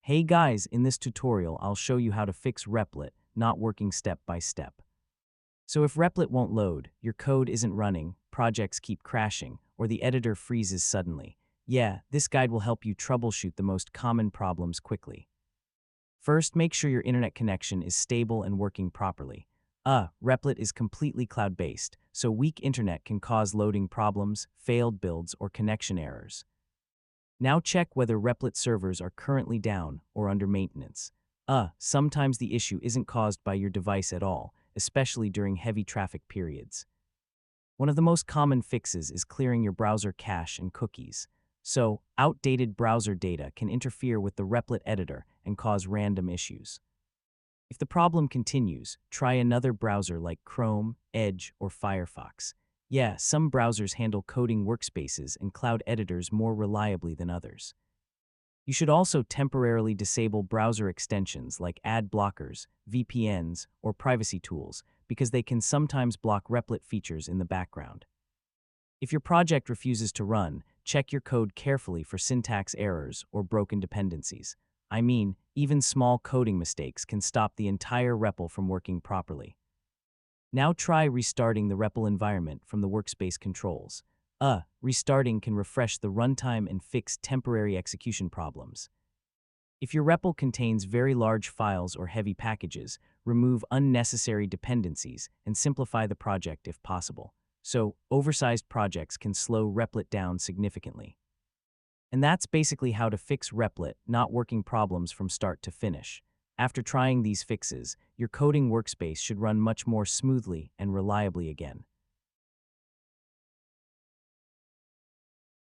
Hey guys, in this tutorial I'll show you how to fix Replit not working step by step. So if Replit won't load, your code isn't running, projects keep crashing, or the editor freezes suddenly, yeah, this guide will help you troubleshoot the most common problems quickly. First, make sure your internet connection is stable and working properly. Replit is completely cloud-based, so weak internet can cause loading problems, failed builds, or connection errors. Now check whether Replit servers are currently down or under maintenance. Sometimes the issue isn't caused by your device at all, especially during heavy traffic periods. One of the most common fixes is clearing your browser cache and cookies. So, outdated browser data can interfere with the Replit editor and cause random issues. If the problem continues, try another browser like Chrome, Edge, or Firefox. Yeah, some browsers handle coding workspaces and cloud editors more reliably than others. You should also temporarily disable browser extensions like ad blockers, VPNs, or privacy tools because they can sometimes block Replit features in the background. If your project refuses to run, check your code carefully for syntax errors or broken dependencies. I mean, even small coding mistakes can stop the entire REPL from working properly. Now try restarting the REPL environment from the workspace controls. Restarting can refresh the runtime and fix temporary execution problems. If your REPL contains very large files or heavy packages, remove unnecessary dependencies and simplify the project if possible. So, oversized projects can slow Replit down significantly. And that's basically how to fix Replit not working problems from start to finish. After trying these fixes, your coding workspace should run much more smoothly and reliably again.